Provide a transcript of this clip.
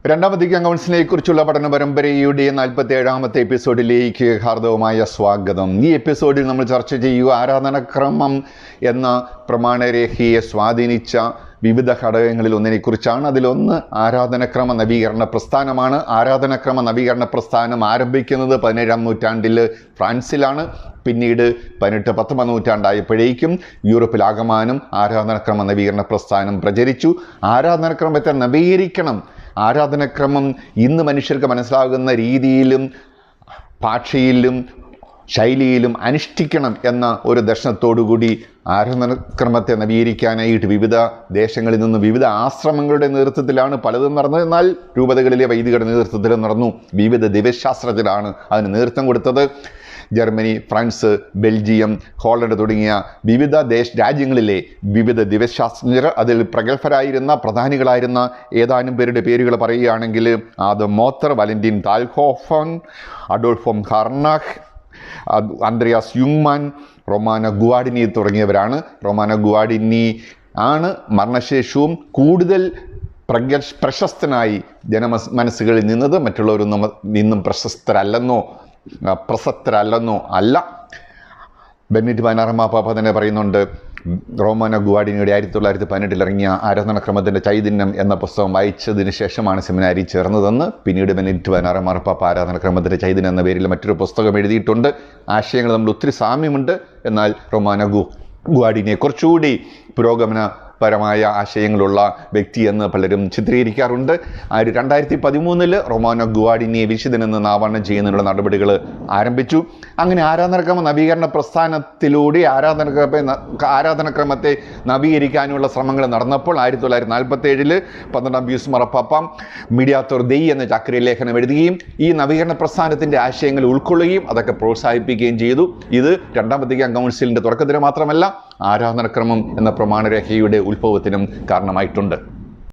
രണ്ടാം വത്തിക്കാൻ കൗൺസിലിനെ കുറിച്ചുള്ള പഠന പരമ്പരയുടെ 47ാമത്തെ എപ്പിസോഡിലേക്ക് ഹാർദവമായ സ്വാഗതം. ഈ എപ്പിസോഡിൽ നമ്മൾ ചർച്ച ചെയ്യുക ആരാധനാക്രമം എന്ന പ്രമാണരേഖയെ സ്വാധീനിച്ച വിവിധ ഘടകങ്ങളിൽ ഒന്നിനെക്കുറിച്ചാണ്. അതിലൊന്ന് ആരാധനാക്രമ നവീകരണ പ്രസ്ഥാനമാണ്. ആരാധനാക്രമ നവീകരണ പ്രസ്ഥാനം ആരംഭിക്കുന്നത് 17ാം നൂറ്റാണ്ടിൽ ഫ്രാൻസിലാണ്. പിന്നീട് 18-19 നൂറ്റാണ്ടായപ്പോഴേക്കും യൂറോപ്പിലാകമാനം ആരാധനാക്രമ നവീകരണ പ്രസ്ഥാനം പ്രചരിച്ചു. ആരാധനാക്രമത്തെ നവീകരിക്കണം, ആരാധനാക്രമം ഇന്ന് മനുഷ്യർക്ക് മനസ്സിലാകുന്ന രീതിയിലും ഭാഷയിലും ശൈലിയിലും അനുഷ്ഠിക്കണം എന്ന ഒരു ദർശനത്തോടുകൂടി ആരാധനാക്രമത്തെ നവീകരിക്കാനായിട്ട് വിവിധ ദേശങ്ങളിൽ നിന്നും വിവിധ ആശ്രമങ്ങളുടെ നേതൃത്വത്തിലാണ് പലതും നടന്നത്. എന്നാൽ രൂപതകളിലെ വൈദികരുടെ നേതൃത്വത്തിലും നടന്നു. വിവിധ ദിവ്യശാസ്ത്രജ്ഞരാണ് അതിന് നേതൃത്വം കൊടുത്തത്. ജർമ്മനി, ഫ്രാൻസ്, ബെൽജിയം, ഹോളണ്ട് തുടങ്ങിയ വിവിധ രാജ്യങ്ങളിലെ വിവിധ ദിവ്യശാസ്ത്രജ്ഞർ, അതിൽ പ്രഗത്ഭരായിരുന്ന പ്രധാനികളായിരുന്ന ഏതാനും പേരുടെ പേരുകൾ പറയുകയാണെങ്കിൽ Adam Mohler, Valentin Thalhofer, Adolf von Harnack, Andreas യുങ്മാൻ, റൊമാനോ ഗുവാഡിനി തുടങ്ങിയവരാണ്. റൊമാനോ ഗുവാഡിനി ആണ് മരണശേഷവും കൂടുതൽ പ്രശസ്തനായി മനസ്സുകളിൽ നിന്നത്. മറ്റുള്ളവരൊന്നും നിന്നും പ്രശസ്തരല്ലെന്നോ അല്ല. ബെന്നിറ്റ് 16 മാപ്പാപ്പ തന്നെ പറയുന്നുണ്ട്, റൊമാനോ ഗുവാഡിനിയുടെ 1918 ഇറങ്ങിയ ആരാധനാക്രമത്തിൻ്റെ ചൈതന്യം എന്ന പുസ്തകം വായിച്ചതിന് ശേഷമാണ് സെമിനാരി ചേർന്നതെന്ന്. പിന്നീട് ബെന്നിറ്റ് 16 മാർപ്പാപ്പ ആരാധനാക്രമത്തിൻ്റെ ചൈതന്യം എന്ന പേരിൽ മറ്റൊരു പുസ്തകം എഴുതിയിട്ടുണ്ട്. ആശയങ്ങൾ തമ്മിൽ ഒത്തിരി സാമ്യമുണ്ട്. എന്നാൽ റൊമാനോ ഗുവാഡിനിയെ കുറച്ചുകൂടി പുരോഗമനപരമായ ആശയങ്ങളുള്ള വ്യക്തിയെന്ന് പലരും ചിത്രീകരിക്കാറുണ്ട്. 2013 റൊമാനോ ഗുവാഡിനിയെ വിശുദ്ധനെന്ന് നാമകരണം ചെയ്യുന്നതിനുള്ള നടപടികൾ ആരംഭിച്ചു. അങ്ങനെ ആരാധനാക്രമ നവീകരണ പ്രസ്ഥാനത്തിലൂടെ ആരാധനാക്രമത്തെ നവീകരിക്കാനുള്ള ശ്രമങ്ങൾ നടന്നപ്പോൾ 1947 12ാം പീയൂസ് മാർപ്പാപ്പ മീഡിയാത്തോർ ദെയ് എന്ന ചാക്രിക ലേഖനം എഴുതുകയും ഈ നവീകരണ പ്രസ്ഥാനത്തിൻ്റെ ആശയങ്ങൾ ഉൾക്കൊള്ളുകയും അതൊക്കെ പ്രോത്സാഹിപ്പിക്കുകയും ചെയ്തു. ഇത് രണ്ടാം വത്തിക്കാൻ കൗൺസിലിൻ്റെ തുടക്കത്തിന് മാത്രമല്ല, ആരാധനാക്രമം എന്ന പ്രമാണരേഖയുടെ ഉത്ഭവത്തിനും കാരണമായിട്ടുണ്ട്.